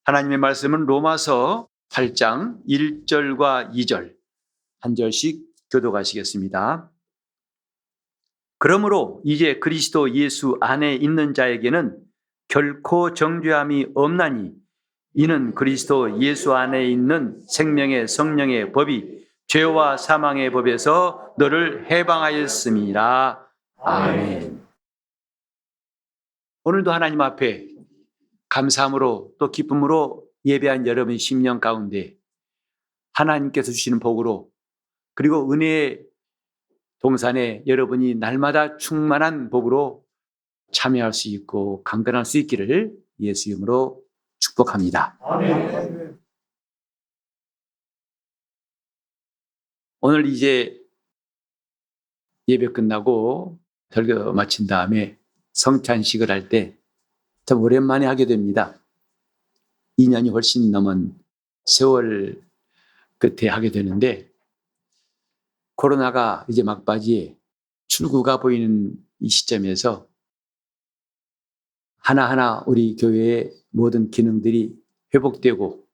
하나님의 말씀은 로마서 8장 1절과 2절 한 절씩 교독하시겠습니다. 그러므로 이제 그리스도 예수 안에 있는 자에게는 결코 정죄함이 없나니 이는 그리스도 예수 안에 있는 생명의 성령의 법이 죄와 사망의 법에서 너를 해방하였음이라. 아멘. 오늘도 하나님 앞에 감사함으로 또 기쁨으로 예배한 여러분 심령 가운데 하나님께서 주시는 복으로 그리고 은혜의 동산에 여러분이 날마다 충만한 복으로 참여할 수 있고 강건할 수 있기를 예수 이름으로 축복합니다. 아멘. 오늘 이제 예배 끝나고 설교 마친 다음에 성찬식을 할 때 참 오랜만에 하게 됩니다. 2년이 훨씬 넘은 세월 끝에 하게 되는데 코로나가 이제 막바지에 출구가 보이는 이 시점에서 하나하나 우리 교회의 모든 기능들이 회복되고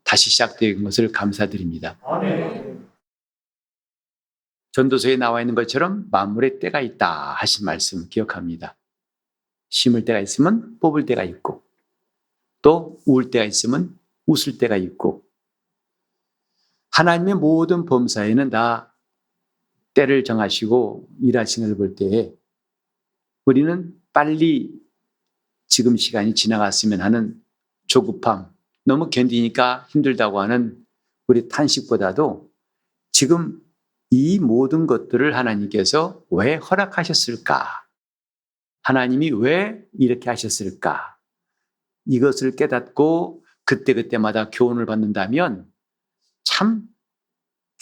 다시 시작된 것을 감사드립니다. 아멘. 전도서에 나와 있는 것처럼 만물의 때가 있다 하신 말씀 기억합니다. 심을 때가 있으면 뽑을 때가 있고 또 울 때가 있으면 웃을 때가 있고 하나님의 모든 범사에는 다 때를 정하시고 일하시는 걸 볼 때에 우리는 빨리 지금 시간이 지나갔으면 하는 조급함, 너무 견디니까 힘들다고 하는 우리 탄식보다도 지금 이 모든 것들을 하나님께서 왜 허락하셨을까? 하나님이 왜 이렇게 하셨을까? 이것을 깨닫고 그때그때마다 교훈을 받는다면 참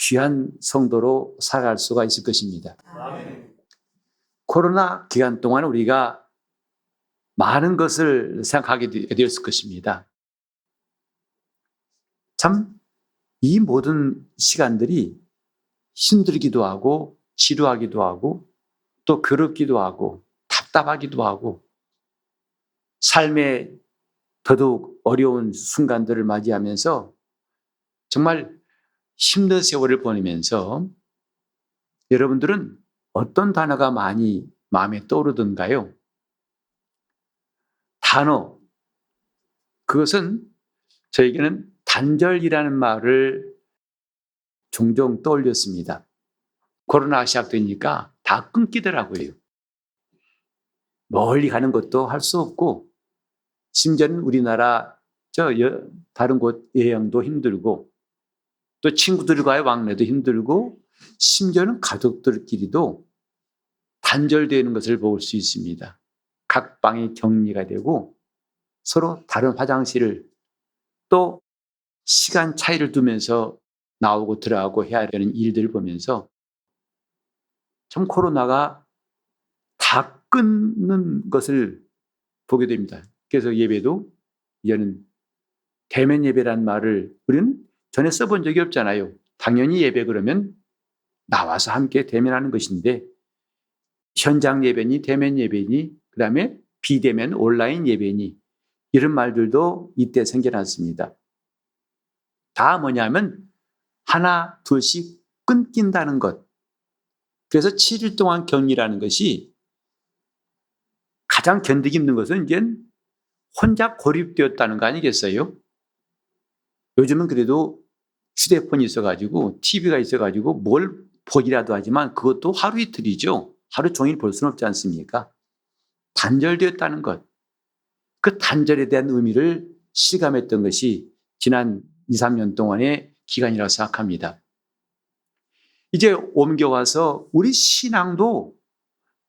귀한 성도로 살아갈 수가 있을 것입니다. 아멘. 코로나 기간 동안 우리가 많은 것을 생각하게 되었을 것입니다. 참 이 모든 시간들이 힘들기도 하고 지루하기도 하고 또 괴롭기도 하고 답답하기도 하고 삶의 더더욱 어려운 순간들을 맞이하면서 정말 힘든 세월을 보내면서 여러분들은 어떤 단어가 많이 마음에 떠오르던가요? 단어, 그것은 저에게는 단절이라는 말을 종종 떠올렸습니다. 코로나가 시작되니까 다 끊기더라고요. 멀리 가는 것도 할 수 없고 심지어는 우리나라 다른 곳 여행도 힘들고 또 친구들과의 왕래도 힘들고 심지어는 가족들끼리도 단절되는 것을 볼 수 있습니다. 각 방이 격리가 되고 서로 다른 화장실을 또 시간 차이를 두면서 나오고 들어가고 해야 되는 일들을 보면서 참 코로나가 다 끊는 것을 보게 됩니다. 그래서 예배도 이제는 대면 예배라는 말을 우리는 전에 써본 적이 없잖아요. 당연히 예배 그러면 나와서 함께 대면하는 것인데 현장 예배니 대면 예배니 그다음에 비대면 온라인 예배니 이런 말들도 이때 생겨났습니다. 다 뭐냐면 하나 둘씩 끊긴다는 것. 그래서 7일 동안 격리라는 것이 가장 견디기 힘든 것은 이제 혼자 고립되었다는 거 아니겠어요? 요즘은 그래도 휴대폰이 있어가지고 TV가 있어가지고 뭘 보기라도 하지만 그것도 하루 이틀이죠. 하루 종일 볼 수는 없지 않습니까? 단절되었다는 것. 그 단절에 대한 의미를 실감했던 것이 지난 2, 3년 동안의 기간이라고 생각합니다. 이제 옮겨와서 우리 신앙도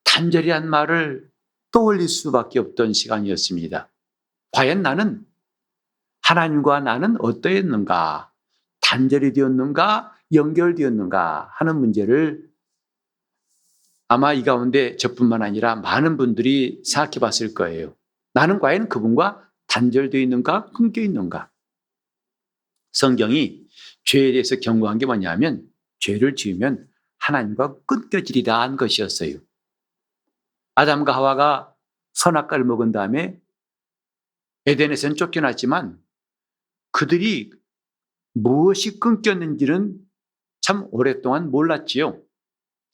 단절이란 말을 떠올릴 수밖에 없던 시간이었습니다. 과연 나는 하나님과 나는 어떠했는가? 단절이 되었는가? 연결되었는가? 하는 문제를 아마 이 가운데 저뿐만 아니라 많은 분들이 생각해 봤을 거예요. 나는 과연 그분과 단절되어 있는가? 끊겨 있는가? 성경이 죄에 대해서 경고한 게 뭐냐면 죄를 지으면 하나님과 끊겨지리라 한 것이었어요. 아담과 하와가 선악과를 먹은 다음에 에덴에서는 쫓겨났지만 그들이 무엇이 끊겼는지는 참 오랫동안 몰랐지요.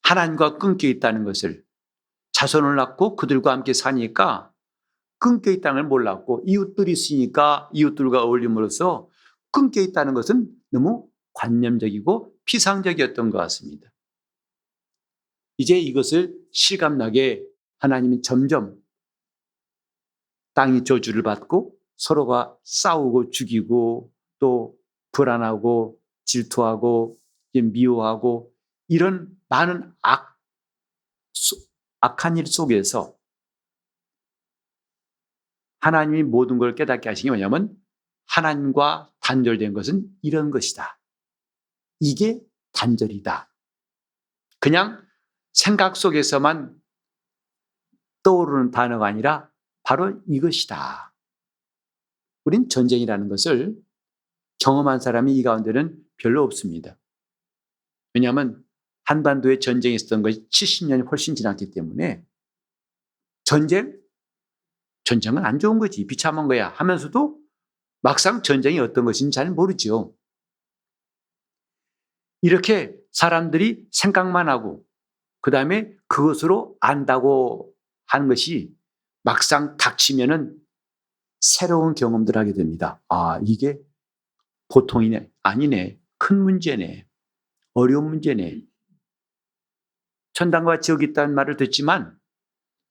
하나님과 끊겨 있다는 것을. 자손을 낳고 그들과 함께 사니까 끊겨 있다는 걸 몰랐고, 이웃들이 있으니까 이웃들과 어울림으로써 끊겨 있다는 것은 너무 관념적이고 피상적이었던 것 같습니다. 이제 이것을 실감나게 하나님은 점점 땅이 저주를 받고 서로가 싸우고 죽이고 또 불안하고 질투하고 미워하고 이런 많은 악한 일 속에서 하나님이 모든 걸 깨닫게 하신 게 뭐냐면 하나님과 단절된 것은 이런 것이다. 이게 단절이다. 그냥 생각 속에서만 떠오르는 단어가 아니라 바로 이것이다. 우린 전쟁이라는 것을 경험한 사람이 이 가운데는 별로 없습니다. 왜냐하면 한반도에 전쟁이 있었던 것이 70년이 훨씬 지났기 때문에 전쟁은 안 좋은 거지, 비참한 거야 하면서도 막상 전쟁이 어떤 것인지 잘 모르죠. 이렇게 사람들이 생각만 하고 그 다음에 그것으로 안다고 하는 것이 막상 닥치면은 새로운 경험들을 하게 됩니다. 아, 이게 보통이네, 아니네, 큰 문제네, 어려운 문제네. 천당과 지옥이 있다는 말을 듣지만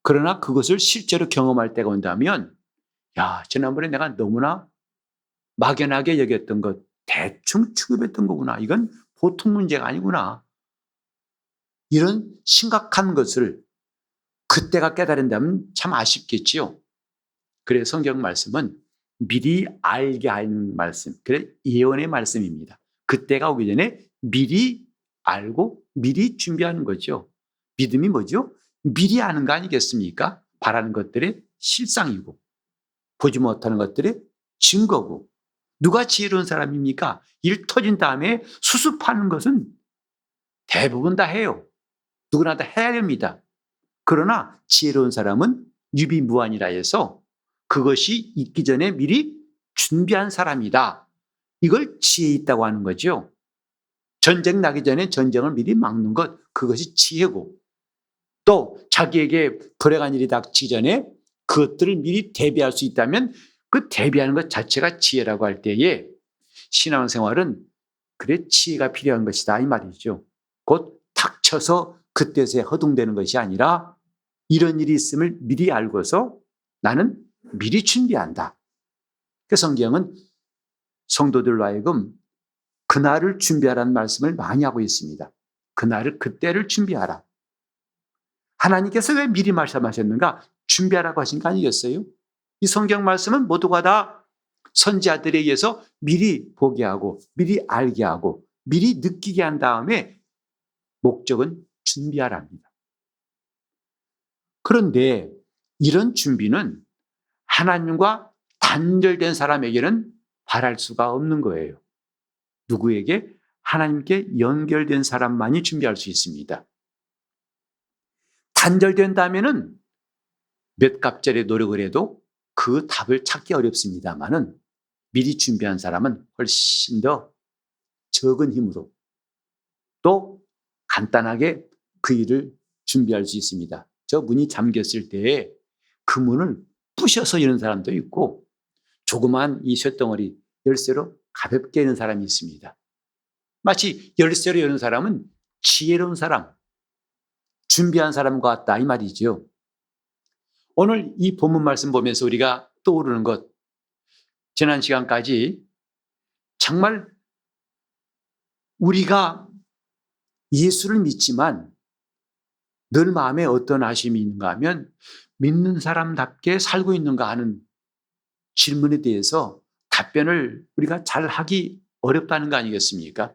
그러나 그것을 실제로 경험할 때가 온다면 야, 지난번에 내가 너무나 막연하게 여겼던 것, 대충 취급했던 거구나. 이건 보통 문제가 아니구나. 이런 심각한 것을 그때가 깨달은다면 참 아쉽겠지요. 그래서 성경 말씀은 미리 알게 하는 말씀, 그래 예언의 말씀입니다. 그때가 오기 전에 미리 알고 미리 준비하는 거죠. 믿음이 뭐죠? 미리 아는 거 아니겠습니까? 바라는 것들의 실상이고 보지 못하는 것들의 증거고. 누가 지혜로운 사람입니까? 일 터진 다음에 수습하는 것은 대부분 다 해요. 누구나 다 해야 됩니다. 그러나 지혜로운 사람은 유비무환이라 해서 그것이 있기 전에 미리 준비한 사람이다. 이걸 지혜 있다고 하는 거죠. 전쟁 나기 전에 전쟁을 미리 막는 것, 그것이 지혜고, 또 자기에게 불행한 일이 닥치기 전에 그것들을 미리 대비할 수 있다면 그 대비하는 것 자체가 지혜라고 할 때에 신앙생활은 그래 지혜가 필요한 것이다 이 말이죠. 곧 닥쳐서 그때서야 허둥대는 것이 아니라 이런 일이 있음을 미리 알고서 나는 미리 준비한다. 그 성경은 성도들로 하여금 그날을 준비하라는 말씀을 많이 하고 있습니다. 그때를 준비하라. 하나님께서 왜 미리 말씀하셨는가? 준비하라고 하신 거 아니겠어요? 이 성경 말씀은 모두가 다 선지자들에 의해서 미리 보게 하고 미리 알게 하고 미리 느끼게 한 다음에 목적은 준비하랍니다. 그런데 이런 준비는 하나님과 단절된 사람에게는 바랄 수가 없는 거예요. 누구에게? 하나님께 연결된 사람만이 준비할 수 있습니다. 단절된다면은 몇 갑절의 노력을 해도 그 답을 찾기 어렵습니다만은 미리 준비한 사람은 훨씬 더 적은 힘으로 또 간단하게 그 일을 준비할 수 있습니다. 저 문이 잠겼을 때에 그 문을 부셔서 여는 사람도 있고 조그만 이 쇳덩어리 열쇠로 가볍게 여는 사람이 있습니다. 마치 열쇠로 여는 사람은 지혜로운 사람, 준비한 사람과 같다 이 말이죠. 오늘 이 본문 말씀 보면서 우리가 떠오르는 것, 지난 시간까지 정말 우리가 예수를 믿지만 늘 마음에 어떤 아쉬움이 있는가 하면 믿는 사람답게 살고 있는가 하는 질문에 대해서 답변을 우리가 잘 하기 어렵다는 거 아니겠습니까?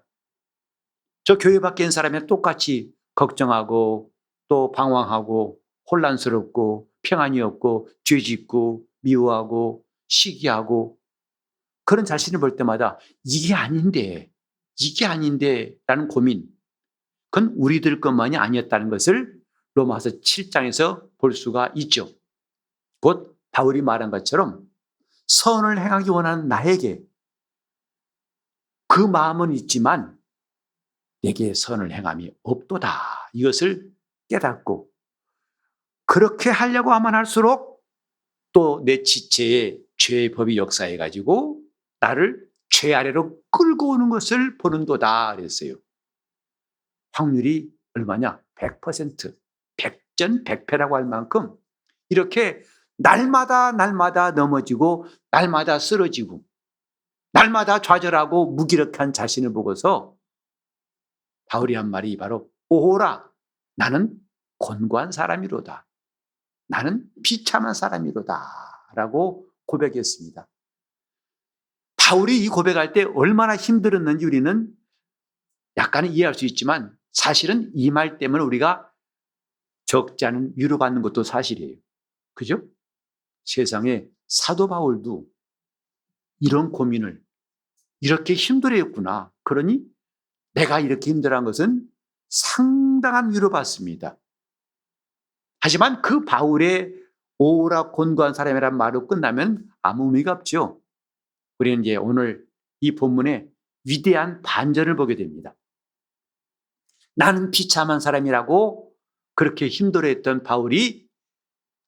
저 교회 밖에 있는 사람이 똑같이 걱정하고 또 방황하고 혼란스럽고 평안이 없고 죄짓고 미워하고 시기하고 그런 자신을 볼 때마다 이게 아닌데 라는 고민, 그건 우리들 것만이 아니었다는 것을 로마서 7장에서 볼 수가 있죠. 곧 바울이 말한 것처럼 선을 행하기 원하는 나에게 그 마음은 있지만 내게 선을 행함이 없도다. 이것을 깨닫고 그렇게 하려고 하면 할수록 또 내 지체에 죄의 법이 역사해 가지고 나를 죄 아래로 끌고 오는 것을 보는도다 그랬어요. 확률이 얼마냐? 100%, 백전백패라고 할 만큼 이렇게 날마다 넘어지고 날마다 쓰러지고 날마다 좌절하고 무기력한 자신을 보고서 바울이 한 말이 바로 오호라 나는 곤고한 사람이로다. 나는 비참한 사람이로다 라고 고백했습니다. 바울이 이 고백할 때 얼마나 힘들었는지 우리는 약간은 이해할 수 있지만 사실은 이 말 때문에 우리가 적지 않은 위로받는 것도 사실이에요. 그죠? 세상에 사도 바울도 이런 고민을 이렇게 힘들어했구나. 그러니 내가 이렇게 힘들어한 것은 상당한 위로받습니다. 하지만 그 바울의 오라 곤고한 사람이란 말로 끝나면 아무 의미가 없죠. 우리는 이제 오늘 이 본문에 위대한 반전을 보게 됩니다. 나는 비참한 사람이라고 그렇게 힘들어했던 바울이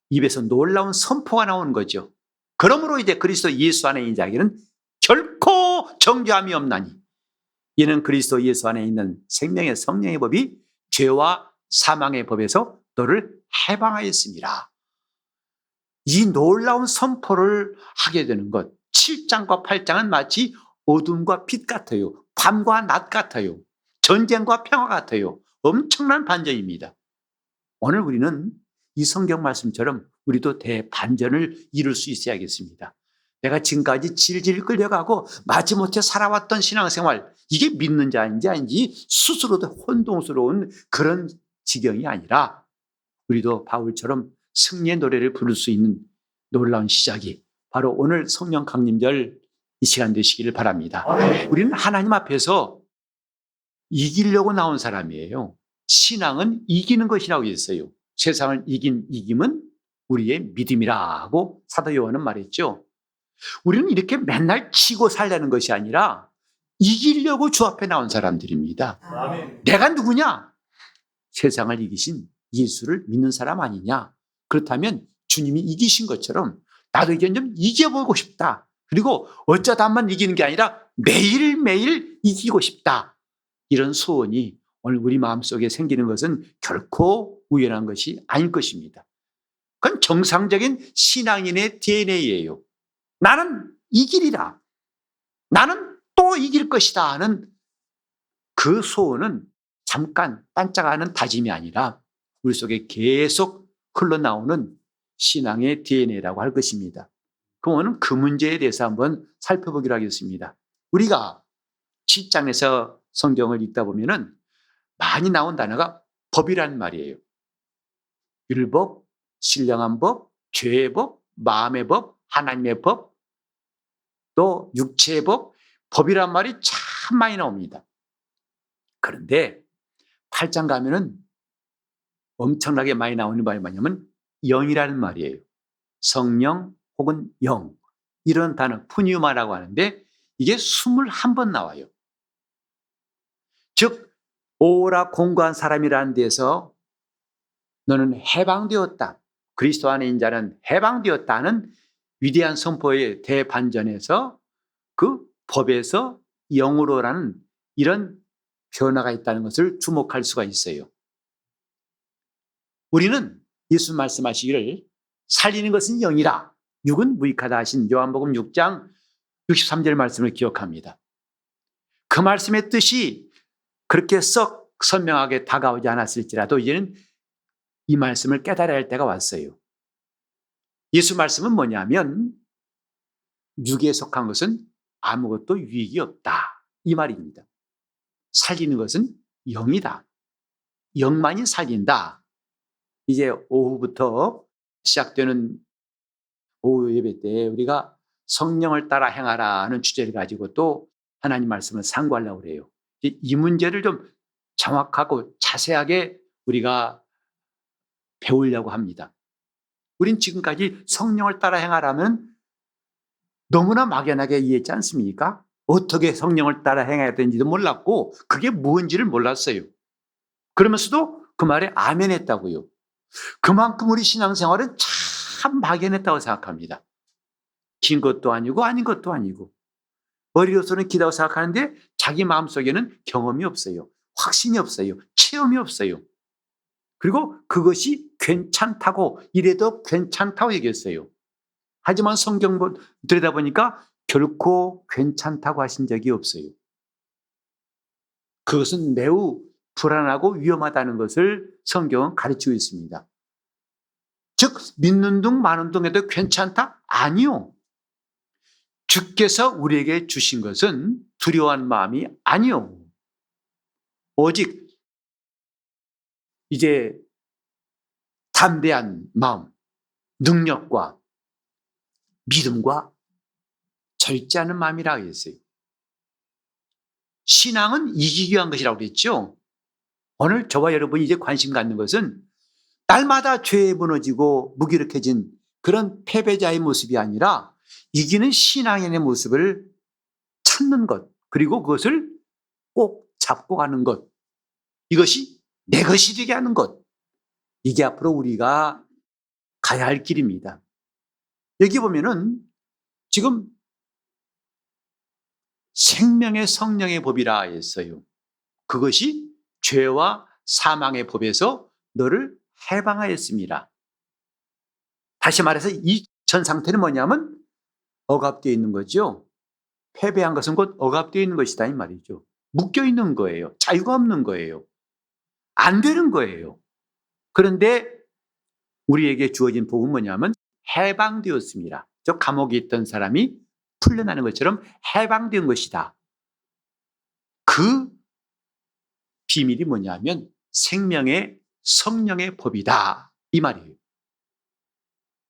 입에서 놀라운 선포가 나오는 거죠. 그러므로 이제 그리스도 예수 안에 있는 자에게는 결코 정죄함이 없나니 이는 그리스도 예수 안에 있는 생명의 성령의 법이 죄와 사망의 법에서 너를 해방하였습니다. 이 놀라운 선포를 하게 되는 것 7장과 8장은 마치 어둠과 빛 같아요. 밤과 낮 같아요. 전쟁과 평화 같아요. 엄청난 반전입니다. 오늘 우리는 이 성경 말씀처럼 우리도 대반전을 이룰 수 있어야겠습니다. 내가 지금까지 질질 끌려가고 마지못해 살아왔던 신앙생활 이게 믿는 자인지 아닌지 스스로도 혼동스러운 그런 지경이 아니라 우리도 바울처럼 승리의 노래를 부를 수 있는 놀라운 시작이 바로 오늘 성령 강림절 이 시간 되시기를 바랍니다. 우리는 하나님 앞에서 이기려고 나온 사람이에요. 신앙은 이기는 것이라고 했어요. 세상을 이긴 이김은 우리의 믿음이라고 사도 요한은 말했죠. 우리는 이렇게 맨날 치고 살려는 것이 아니라 이기려고 주 앞에 나온 사람들입니다. 아멘. 내가 누구냐? 세상을 이기신 예수를 믿는 사람 아니냐? 그렇다면 주님이 이기신 것처럼 나도 이제 좀 이겨보고 싶다. 그리고 어쩌다 한번 이기는 게 아니라 매일매일 이기고 싶다. 이런 소원이 오늘 우리 마음속에 생기는 것은 결코 우연한 것이 아닐 것입니다. 그건 정상적인 신앙인의 DNA예요. 나는 이기리라. 나는 또 이길 것이다 하는 그 소원은 잠깐 반짝하는 다짐이 아니라 우리 속에 계속 흘러나오는 신앙의 DNA라고 할 것입니다. 그럼 오늘 그 문제에 대해서 한번 살펴보기로 하겠습니다. 우리가 7장에서 성경을 읽다 보면은 많이 나온 단어가 법이라는 말이에요. 율법, 신령한 법, 죄의 법, 마음의 법, 하나님의 법, 또 육체의 법, 법이란 말이 참 많이 나옵니다. 그런데 8장 가면은 엄청나게 많이 나오는 말이 뭐냐면 영이라는 말이에요. 성령 혹은 영 이런 단어 푸뉴마라고 하는데 이게 21번 나와요. 즉 오라 공고한 사람이라는 데서 너는 해방되었다. 그리스도 안에 있는 자는 해방되었다는 위대한 선포의 대반전에서 그 법에서 영으로라는 이런 변화가 있다는 것을 주목할 수가 있어요. 우리는 예수 말씀하시기를 살리는 것은 영이라 육은 무익하다 하신 요한복음 6장 63절 말씀을 기억합니다. 그 말씀의 뜻이 그렇게 썩 선명하게 다가오지 않았을지라도 이제는 이 말씀을 깨달아야 할 때가 왔어요. 예수 말씀은 뭐냐면 육에 속한 것은 아무것도 유익이 없다 이 말입니다. 살리는 것은 영이다. 영만이 살린다. 이제 오후부터 시작되는 오후 예배 때 우리가 성령을 따라 행하라 하는 주제를 가지고 또 하나님 말씀을 상고하려고 그래요. 이 문제를 좀 정확하고 자세하게 우리가 배우려고 합니다. 우린 지금까지 성령을 따라 행하라면 너무나 막연하게 이해했지 않습니까? 어떻게 성령을 따라 행해야 되는지도 몰랐고 그게 뭔지를 몰랐어요. 그러면서도 그 말에 아멘 했다고요. 그만큼 우리 신앙생활은 참 막연했다고 생각합니다. 긴 것도 아니고 아닌 것도 아니고 머리로서는 기다고 생각하는데 자기 마음속에는 경험이 없어요. 확신이 없어요. 체험이 없어요. 그리고 그것이 괜찮다고 이래도 괜찮다고 얘기했어요. 하지만 성경 들여다보니까 결코 괜찮다고 하신 적이 없어요. 그것은 매우 불안하고 위험하다는 것을 성경은 가르치고 있습니다. 즉 믿는 둥 마는 둥 해도 괜찮다? 아니요. 주께서 우리에게 주신 것은 두려워하는 마음이 아니요. 오직 이제 담대한 마음, 능력과 믿음과 절제하는 마음이라고 했어요. 신앙은 이기기 위한 것이라고 그랬죠. 오늘 저와 여러분이 이제 관심 갖는 것은 날마다 죄에 무너지고 무기력해진 그런 패배자의 모습이 아니라 이기는 신앙인의 모습을 찾는 것, 그리고 그것을 꼭 잡고 가는 것, 이것이 내 것이 되게 하는 것, 이게 앞으로 우리가 가야 할 길입니다. 여기 보면은 지금 생명의 성령의 법이라 했어요. 그것이 죄와 사망의 법에서 너를 해방하였습니다. 다시 말해서 이 전 상태는 뭐냐면 억압되어 있는 거죠. 패배한 것은 곧 억압되어 있는 것이다 이 말이죠. 묶여 있는 거예요. 자유가 없는 거예요. 안 되는 거예요. 그런데 우리에게 주어진 복은 뭐냐면 해방되었습니다. 저 감옥에 있던 사람이 풀려나는 것처럼 해방된 것이다. 그 비밀이 뭐냐면 생명의 성령의 법이다 이 말이에요.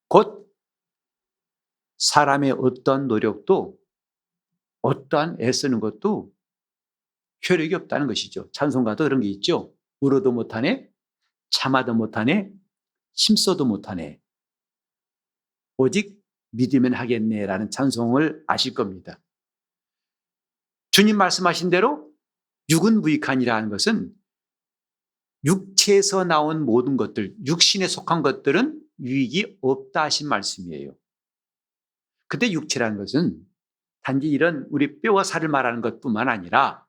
곧 사람의 어떠한 노력도 어떠한 애쓰는 것도 효력이 없다는 것이죠. 찬송가도 그런 게 있죠. 울어도 못하네, 참아도 못하네, 힘써도 못하네. 오직 믿으면 하겠네라는 찬송을 아실 겁니다. 주님 말씀하신 대로 육은 무익하니라는 것은 육체에서 나온 모든 것들, 육신에 속한 것들은 유익이 없다 하신 말씀이에요. 근데 육체라는 것은 단지 이런 우리 뼈와 살을 말하는 것뿐만 아니라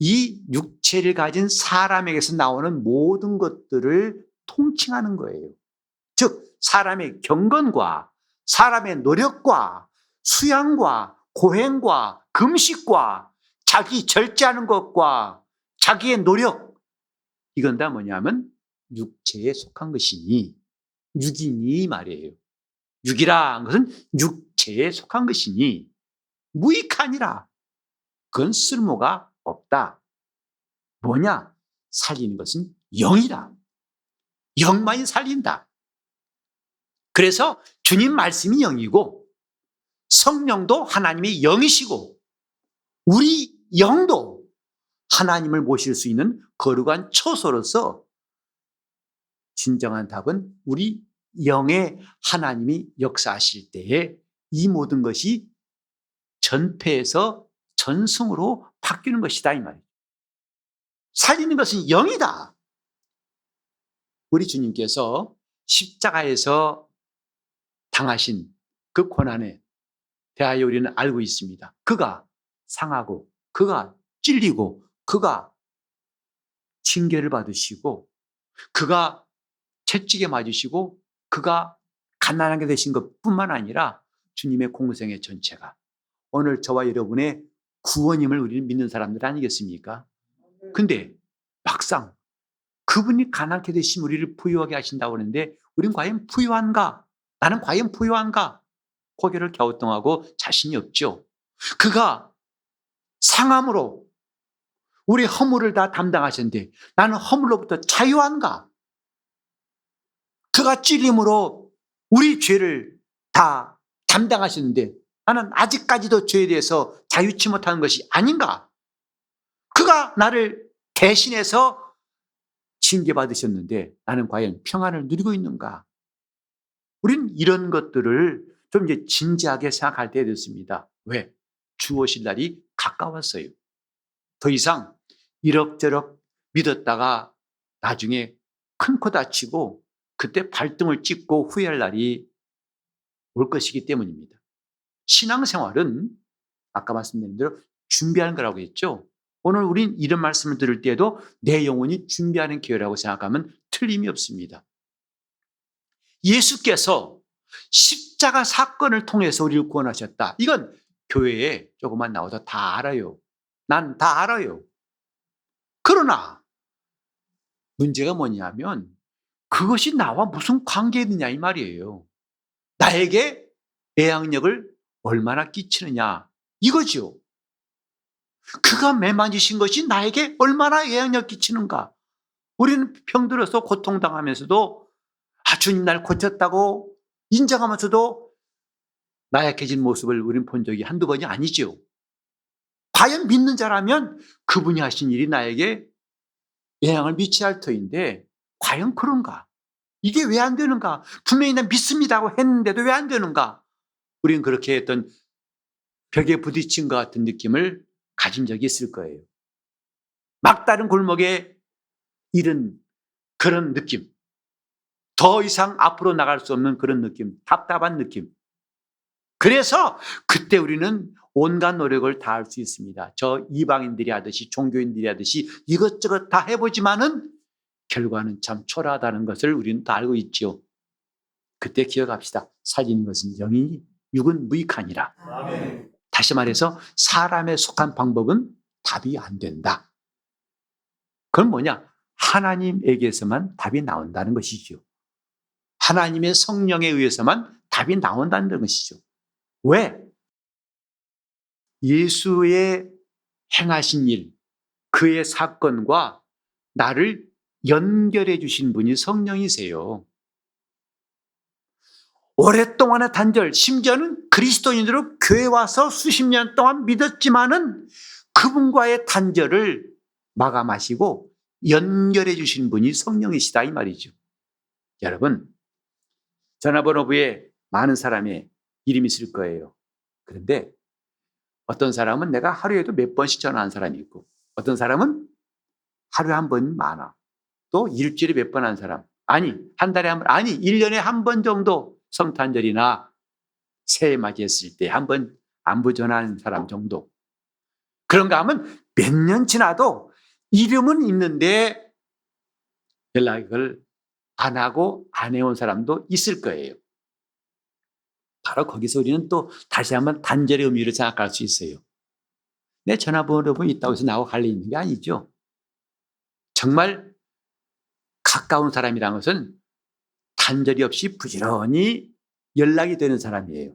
이 육체를 가진 사람에게서 나오는 모든 것들을 통칭하는 거예요. 즉 사람의 경건과 사람의 노력과 수양과 고행과 금식과 자기 절제하는 것과 자기의 노력, 이건 다 뭐냐면 육체에 속한 것이니 육이니 말이에요. 육이란 것은 육체에 속한 것이니 무익하니라. 그건 쓸모가 없다. 뭐냐? 살리는 것은 영이다. 영만이 살린다. 그래서 주님 말씀이 영이고 성령도 하나님의 영이시고 우리 영도 하나님을 모실 수 있는 거룩한 처소로서 진정한 답은 우리 영의 하나님이 역사하실 때에 이 모든 것이 전폐에서 전승으로 바뀌는 것이다 이 말이에요. 살리는 것은 영이다. 우리 주님께서 십자가에서 당하신 그 고난에 대하여 우리는 알고 있습니다. 그가 상하고 그가 찔리고 그가 징계를 받으시고 그가 채찍에 맞으시고 그가 가난하게 되신 것뿐만 아니라 주님의 공생의 전체가 오늘 저와 여러분의 구원임을 우리는 믿는 사람들 아니겠습니까? 근데 막상 그분이 가난하게 되신 우리를 부유하게 하신다고 하는데 우린 과연 부유한가? 나는 과연 부유한가? 고개를 갸우뚱하고 자신이 없죠. 그가 상함으로 우리 허물을 다 담당하셨는데 나는 허물로부터 자유한가? 그가 찔림으로 우리 죄를 다 담당하셨는데 나는 아직까지도 죄에 대해서 자유치 못하는 것이 아닌가? 그가 나를 대신해서 징계받으셨는데 나는 과연 평안을 누리고 있는가? 우리는 이런 것들을 좀 이제 진지하게 생각할 때가 됐습니다. 왜? 주 오실 날이 가까웠어요. 더 이상 이럭저럭 믿었다가 나중에 큰 코 다치고 그때 발등을 찍고 후회할 날이 올 것이기 때문입니다. 신앙생활은 아까 말씀드린 대로 준비하는 거라고 했죠. 오늘 우린 이런 말씀을 들을 때에도 내 영혼이 준비하는 기회라고 생각하면 틀림이 없습니다. 예수께서 십자가 사건을 통해서 우리를 구원하셨다. 이건 교회에 조금만 나와도 다 알아요. 난 다 알아요. 그러나 문제가 뭐냐면 그것이 나와 무슨 관계 있느냐 이 말이에요. 나에게 애양력을 얼마나 끼치느냐 이거죠. 그가 매만지신 것이 나에게 얼마나 영향력 끼치는가. 우리는 병들어서 고통당하면서도 주님 날 고쳤다고 인정하면서도 나약해진 모습을 우리는 본 적이 한두 번이 아니죠. 과연 믿는 자라면 그분이 하신 일이 나에게 영향을 미쳐야 할 터인데 과연 그런가? 이게 왜 안 되는가? 분명히 난 믿습니다고 했는데도 왜 안 되는가? 우리는 그렇게 했던 벽에 부딪힌 것 같은 느낌을 가진 적이 있을 거예요. 막다른 골목에 이른 그런 느낌. 더 이상 앞으로 나갈 수 없는 그런 느낌. 답답한 느낌. 그래서 그때 우리는 온갖 노력을 다할 수 있습니다. 저 이방인들이 하듯이 종교인들이 하듯이 이것저것 다 해보지만은 결과는 참 초라하다는 것을 우리는 다 알고 있죠. 그때 기억합시다. 살리는 것은 영이니 육은 무익하니라. 아멘. 다시 말해서 사람에 속한 방법은 답이 안 된다. 그건 뭐냐? 하나님에게서만 답이 나온다는 것이죠. 하나님의 성령에 의해서만 답이 나온다는 것이죠. 왜? 예수의 행하신 일, 그의 사건과 나를 연결해 주신 분이 성령이세요. 오랫동안의 단절, 심지어는 그리스도인으로 교회 와서 수십 년 동안 믿었지만은 그분과의 단절을 마감하시고 연결해 주신 분이 성령이시다 이 말이죠. 여러분, 전화번호부에 많은 사람의 이름이 있을 거예요. 그런데 어떤 사람은 내가 하루에도 몇 번씩 전화한 사람이 있고 어떤 사람은 하루에 한 번 많아. 또 일주일에 몇 번 한 사람. 아니, 한 달에 한 번, 아니, 1년에 한 번 정도 성탄절이나 새해 맞이했을 때 한 번 안부 전하는 사람 정도. 그런가 하면 몇 년 지나도 이름은 있는데 연락을 안 하고 안 해온 사람도 있을 거예요. 바로 거기서 우리는 또 다시 한번 단절의 의미를 생각할 수 있어요. 내 전화번호가 있다고 해서 나하고 관련 있는 게 아니죠. 정말 가까운 사람이라는 것은 단절이 없이 부지런히 연락이 되는 사람이에요.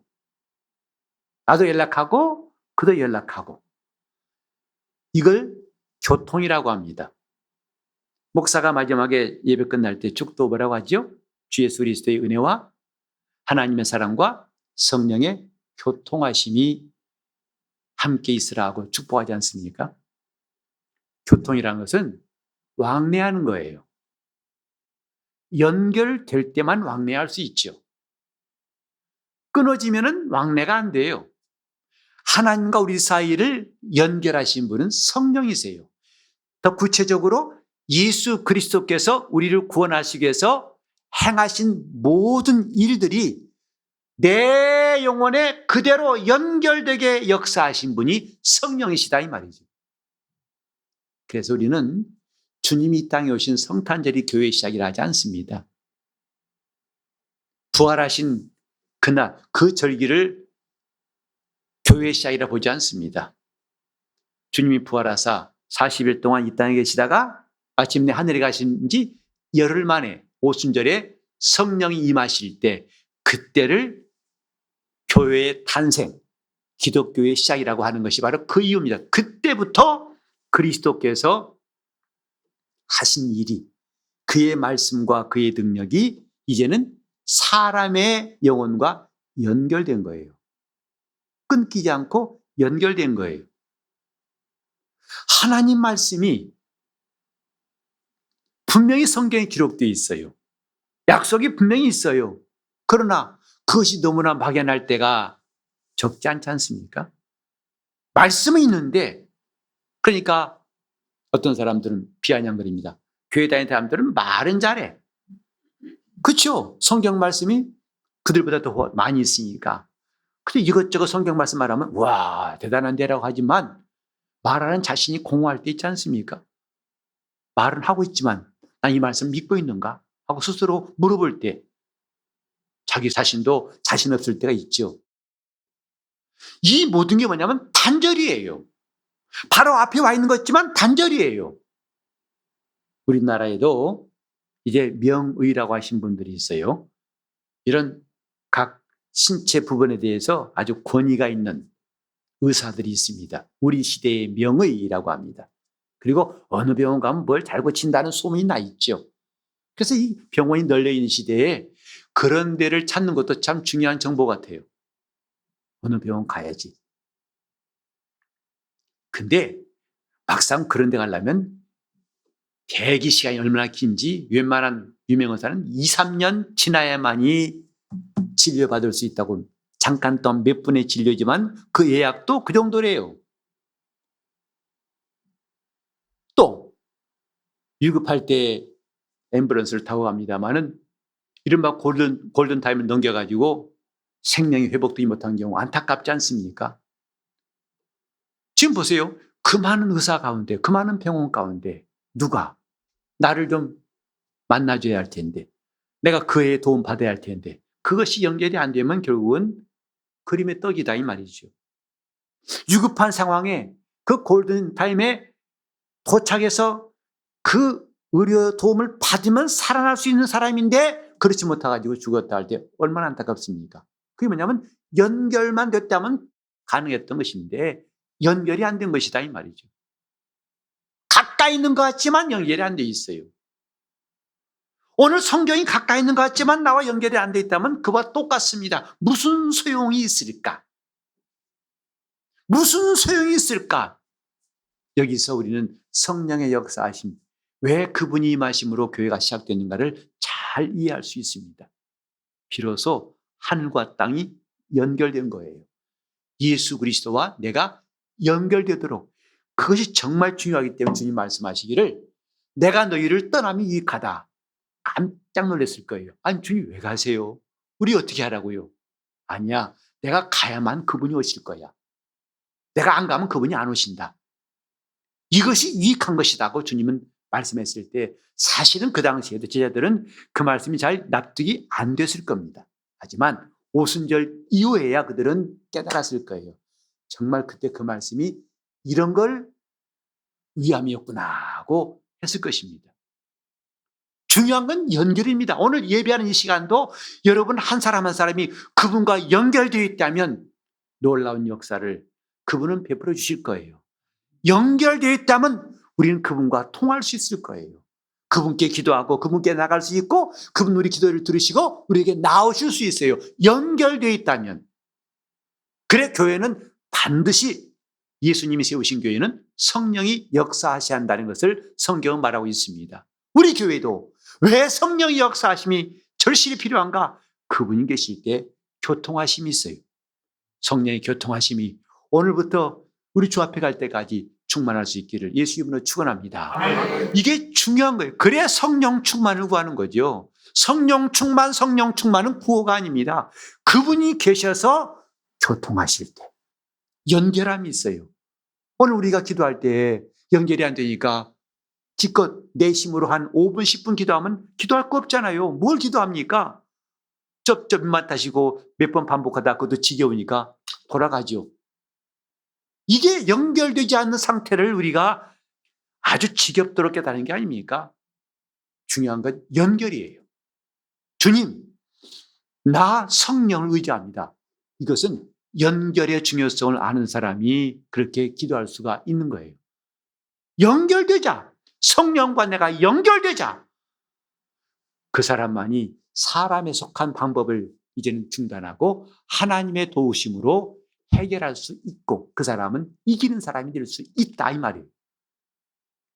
나도 연락하고 그도 연락하고. 이걸 교통이라고 합니다. 목사가 마지막에 예배 끝날 때 축도 뭐라고 하죠? 주 예수 그리스도의 은혜와 하나님의 사랑과 성령의 교통하심이 함께 있으라 하고 축복하지 않습니까? 교통이라는 것은 왕래하는 거예요. 연결될 때만 왕래할 수 있죠. 끊어지면은 왕래가 안 돼요. 하나님과 우리 사이를 연결하신 분은 성령이세요. 더 구체적으로 예수 그리스도께서 우리를 구원하시기 위해서 행하신 모든 일들이 내 영혼에 그대로 연결되게 역사하신 분이 성령이시다 이 말이죠. 그래서 우리는 주님이 이 땅에 오신 성탄절이 교회의 시작이라 하지 않습니다. 부활하신 그날 그 절기를 교회의 시작이라 보지 않습니다. 주님이 부활하사 40일 동안 이 땅에 계시다가 마침내 하늘에 가신 지 열흘 만에 오순절에 성령이 임하실 때 그때를 교회의 탄생, 기독교의 시작이라고 하는 것이 바로 그 이유입니다. 그때부터 그리스도께서 하신 일이 그의 말씀과 그의 능력이 이제는 사람의 영혼과 연결된 거예요. 끊기지 않고 연결된 거예요. 하나님 말씀이 분명히 성경에 기록되어 있어요. 약속이 분명히 있어요. 그러나 그것이 너무나 막연할 때가 적지 않지 않습니까? 말씀은 있는데, 그러니까 어떤 사람들은 비아냥거립니다. 교회 다니는 사람들은 말은 잘해. 그렇죠? 성경 말씀이 그들보다 더 많이 있으니까. 근데 이것저것 성경 말씀 말하면 와 대단한데라고 하지만 말하는 자신이 공허할 때 있지 않습니까? 말은 하고 있지만 난 이 말씀 믿고 있는가? 하고 스스로 물어볼 때 자기 자신도 자신 없을 때가 있죠. 이 모든 게 뭐냐면 단절이에요. 바로 앞에 와 있는 것 같지만 단절이에요. 우리나라에도 이제 명의라고 하신 분들이 있어요. 이런 각 신체 부분에 대해서 아주 권위가 있는 의사들이 있습니다. 우리 시대의 명의라고 합니다. 그리고 어느 병원 가면 뭘 잘 고친다는 소문이 나 있죠. 그래서 이 병원이 널려있는 시대에 그런 데를 찾는 것도 참 중요한 정보 같아요. 어느 병원 가야지. 근데 막상 그런 데 가려면 대기 시간이 얼마나 긴지 웬만한 유명의사는 2, 3년 지나야만이 진료받을 수 있다고. 잠깐 또 몇 분의 진료지만 그 예약도 그 정도래요. 또 위급할 때 앰뷸런스를 타고 갑니다마는 이른바 골든타임을 넘겨가지고 생명이 회복되지 못한 경우 안타깝지 않습니까? 지금 보세요. 그 많은 의사 가운데, 그 많은 병원 가운데 누가 나를 좀 만나줘야 할 텐데, 내가 그의 도움 받아야 할 텐데, 그것이 연결이 안 되면 결국은 그림의 떡이다 이 말이죠. 위급한 상황에 그 골든타임에 도착해서 그 의료 도움을 받으면 살아날 수 있는 사람인데 그렇지 못해가지고 죽었다 할 때 얼마나 안타깝습니까? 그게 뭐냐면 연결만 됐다면 가능했던 것인데 연결이 안 된 것이다 이 말이죠. 가까이 있는 것 같지만 연결이 안 돼 있어요. 오늘 성경이 가까이 있는 것 같지만 나와 연결이 안 돼 있다면 그와 똑같습니다. 무슨 소용이 있을까? 무슨 소용이 있을까? 여기서 우리는 성령의 역사하심, 왜 그분이 임하심으로 교회가 시작됐는가를 잘 이해할 수 있습니다. 비로소 하늘과 땅이 연결된 거예요. 예수 그리스도와 내가 연결되도록. 그것이 정말 중요하기 때문에 주님 말씀하시기를 내가 너희를 떠나면 유익하다. 깜짝 놀랐을 거예요. 아니 주님 왜 가세요? 우리 어떻게 하라고요? 아니야, 내가 가야만 그분이 오실 거야. 내가 안 가면 그분이 안 오신다. 이것이 유익한 것이라고 주님은 말씀했을 때 사실은 그 당시에도 제자들은 그 말씀이 잘 납득이 안 됐을 겁니다. 하지만 오순절 이후에야 그들은 깨달았을 거예요. 정말 그때 그 말씀이 이런 걸 위함이었구나 하고 했을 것입니다. 중요한 건 연결입니다. 오늘 예배하는 이 시간도 여러분 한 사람 한 사람이 그분과 연결되어 있다면 놀라운 역사를 그분은 베풀어 주실 거예요. 연결되어 있다면 우리는 그분과 통할 수 있을 거예요. 그분께 기도하고 그분께 나갈 수 있고 그분 우리 기도를 들으시고 우리에게 나오실 수 있어요. 연결되어 있다면. 그래 교회는 반드시 예수님이 세우신 교회는 성령이 역사하셔야 한다는 것을 성경은 말하고 있습니다. 우리 교회도 왜 성령의 역사하심이 절실히 필요한가? 그분이 계실 때 교통하심이 있어요. 성령의 교통하심이 오늘부터 우리 주 앞에 갈 때까지 충만할 수 있기를 예수 이름으로 축원합니다. 이게 중요한 거예요. 그래야 성령 충만을 구하는 거죠. 성령 충만은 구호가 아닙니다. 그분이 계셔서 교통하실 때 연결함이 있어요. 오늘 우리가 기도할 때 연결이 안 되니까 기껏 내심으로 한 5분 10분 기도하면 기도할 거 없잖아요. 뭘 기도합니까? 쩝쩝만 타시고 몇 번 반복하다 그것도 지겨우니까 돌아가죠. 이게 연결되지 않는 상태를 우리가 아주 지겹도록 깨달은 게 아닙니까? 중요한 건 연결이에요. 주님, 나 성령을 의지합니다. 이것은 연결의 중요성을 아는 사람이 그렇게 기도할 수가 있는 거예요. 연결되자. 성령과 내가 연결되자. 그 사람만이 사람에 속한 방법을 이제는 중단하고 하나님의 도우심으로 해결할 수 있고 그 사람은 이기는 사람이 될 수 있다 이 말이에요.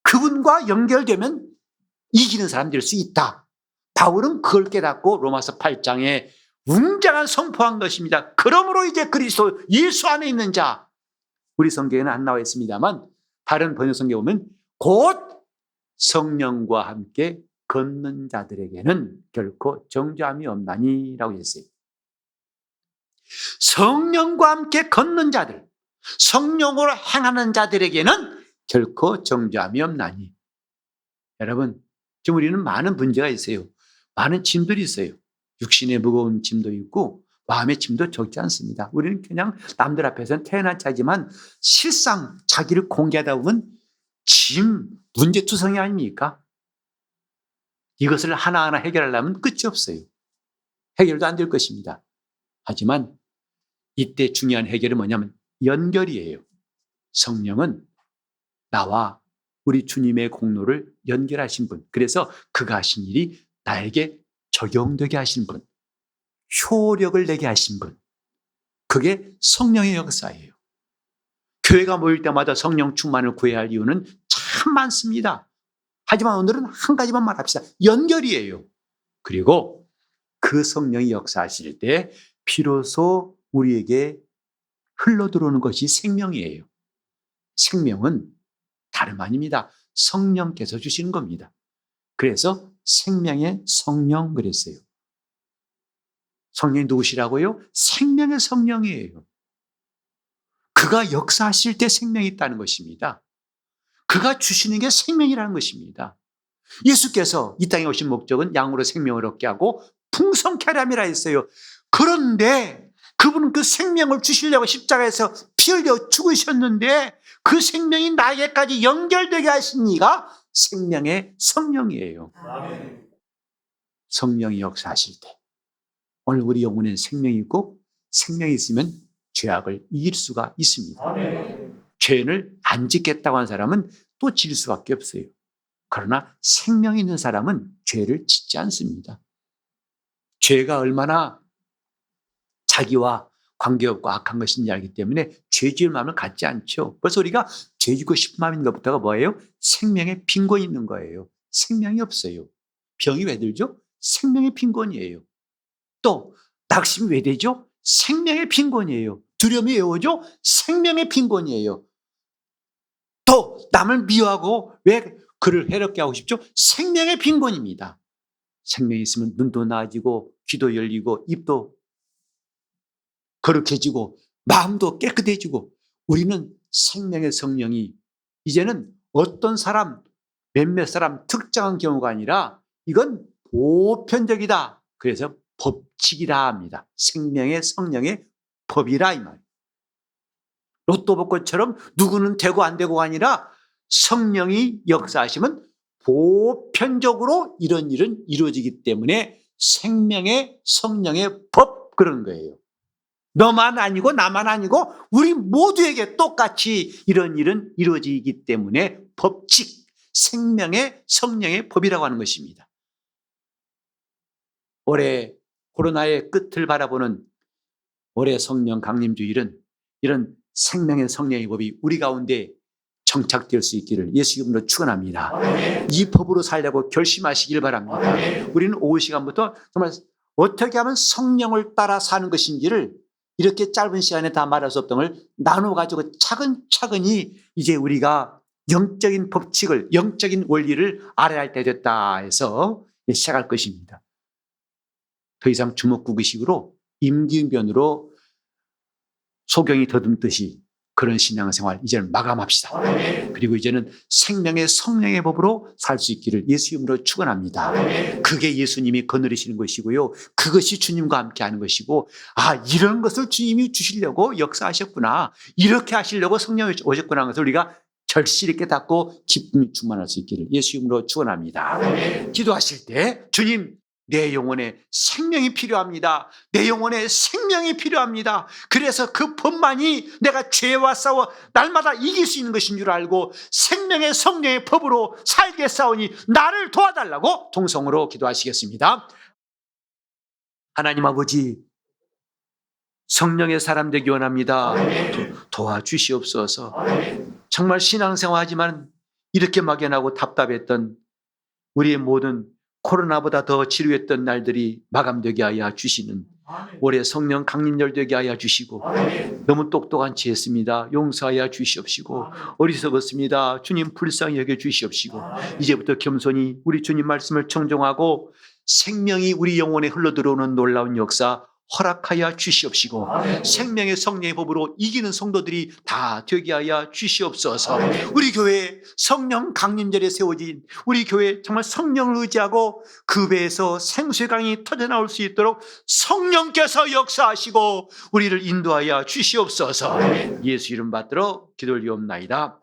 그분과 연결되면 이기는 사람이 될 수 있다. 바울은 그걸 깨닫고 로마서 8장에 웅장한 선포한 것입니다. 그러므로 이제 그리스도 예수 안에 있는 자 우리 성경에는 안 나와 있습니다만 다른 번역 성경에 보면 곧 성령과 함께 걷는 자들에게는 결코 정죄함이 없나니라고 했어요. 성령과 함께 걷는 자들, 성령으로 행하는 자들에게는 결코 정죄함이 없나니. 여러분, 지금 우리는 많은 문제가 있어요. 많은 짐들이 있어요. 육신의 무거운 짐도 있고 마음의 짐도 적지 않습니다. 우리는 그냥 남들 앞에서는 태어난 차지만 실상 자기를 공개하다 보면 짐, 문제투성이 아닙니까? 이것을 하나하나 해결하려면 끝이 없어요. 해결도 안 될 것입니다. 하지만 이때 중요한 해결은 뭐냐면 연결이에요. 성령은 나와 우리 주님의 공로를 연결하신 분, 그래서 그가 하신 일이 나에게 적용되게 하신 분, 효력을 내게 하신 분, 그게 성령의 역사예요. 교회가 모일 때마다 성령 충만을 구해야 할 이유는 참 많습니다. 하지만 오늘은 한 가지만 말합시다. 연결이에요. 그리고 그 성령이 역사하실 때 비로소 우리에게 흘러들어오는 것이 생명이에요. 생명은 다름 아닙니다. 성령께서 주시는 겁니다. 그래서 생명의 성령 그랬어요. 성령이 누구시라고요? 생명의 성령이에요. 그가 역사하실 때 생명이 있다는 것입니다. 그가 주시는 게 생명이라는 것입니다. 예수께서 이 땅에 오신 목적은 양으로 생명을 얻게 하고 풍성케 하람이라 했어요. 그런데 그분은 그 생명을 주시려고 십자가에서 피 흘려 죽으셨는데 그 생명이 나에게까지 연결되게 하신 이가 생명의 성령이에요. 아멘. 성령이 역사하실 때 오늘 우리 영혼에 생명이 있고 생명이 있으면 죄악을 이길 수가 있습니다. 아멘. 죄를 안 짓겠다고 하는 사람은 또 질 수밖에 없어요. 그러나 생명이 있는 사람은 죄를 짓지 않습니다. 죄가 얼마나 자기와 관계없고 악한 것인지 알기 때문에 죄 지을 마음을 갖지 않죠. 그래서 우리가 죄 짓고 싶은 마음인 것부터가 뭐예요? 생명에 빈곤이 있는 거예요. 생명이 없어요. 병이 왜 들죠? 생명의 빈곤이에요. 또 낙심이 왜 되죠? 생명의 빈곤이에요. 두려움이 왜 오죠? 생명의 빈곤이에요. 또 남을 미워하고 왜 그를 해롭게 하고 싶죠? 생명의 빈곤입니다. 생명이 있으면 눈도 나아지고 귀도 열리고 입도 거룩해지고 마음도 깨끗해지고 우리는 생명의 성령이 이제는 어떤 사람, 몇몇 사람 특정한 경우가 아니라 이건 보편적이다. 그래서 법칙이라 합니다. 생명의 성령의 법이라 이 말이에요. 로또 복권처럼 누구는 되고 안 되고가 아니라 성령이 역사하시면 보편적으로 이런 일은 이루어지기 때문에 생명의 성령의 법 그런 거예요. 너만 아니고 나만 아니고 우리 모두에게 똑같이 이런 일은 이루어지기 때문에 법칙, 생명의 성령의 법이라고 하는 것입니다. 올해 코로나의 끝을 바라보는 올해 성령 강림주일은 이런 생명의 성령의 법이 우리 가운데 정착될 수 있기를 예수 이름으로 축원합니다. 아멘. 이 법으로 살려고 결심하시길 바랍니다. 아멘. 우리는 오후 시간부터 정말 어떻게 하면 성령을 따라 사는 것인지를 이렇게 짧은 시간에 다 말할 수 없던 걸 나눠가지고 차근차근히 이제 우리가 영적인 법칙을, 영적인 원리를 알아야 할 때 됐다 해서 시작할 것입니다. 더 이상 주먹구구식으로 임기응변으로 소경이 더듬듯이 그런 신앙생활 이제는 마감합시다. 아멘. 그리고 이제는 생명의 성령의 법으로 살 수 있기를 예수 이름으로 축원합니다. 아멘. 그게 예수님이 거느리시는 것이고요. 그것이 주님과 함께하는 것이고 이런 것을 주님이 주시려고 역사하셨구나. 이렇게 하시려고 성령이 오셨구나 하는 것을 우리가 절실히 깨닫고 기쁨이 충만할 수 있기를 예수 이름으로 축원합니다. 아멘. 기도하실 때 주님 내 영혼에 생명이 필요합니다. 내 영혼에 생명이 필요합니다. 그래서 그 법만이 내가 죄와 싸워 날마다 이길 수 있는 것인 줄 알고 생명의 성령의 법으로 살게 싸우니 나를 도와달라고 동성으로 기도하시겠습니다. 하나님 아버지, 성령의 사람 되기 원합니다. 도와주시옵소서. 정말 신앙생활하지만 이렇게 막연하고 답답했던 우리의 모든 코로나보다 더 지루했던 날들이 마감되게 하여 주시는 올해 성령 강림절 되게 하여 주시고, 너무 똑똑한 지 했습니다. 용서하여 주시옵시고, 어리석었습니다. 주님 불쌍히 여겨 주시옵시고, 이제부터 겸손히 우리 주님 말씀을 청종하고 생명이 우리 영혼에 흘러들어오는 놀라운 역사 허락하여 주시옵시고, 생명의 성령의 법으로 이기는 성도들이 다 되게 하여 주시옵소서. 우리 교회 성령 강림절에 세워진 우리 교회 정말 성령을 의지하고 그 배에서 생수의 강이 터져나올 수 있도록 성령께서 역사하시고 우리를 인도하여 주시옵소서. 예수 이름 받들어 기도를 드리옵나이다.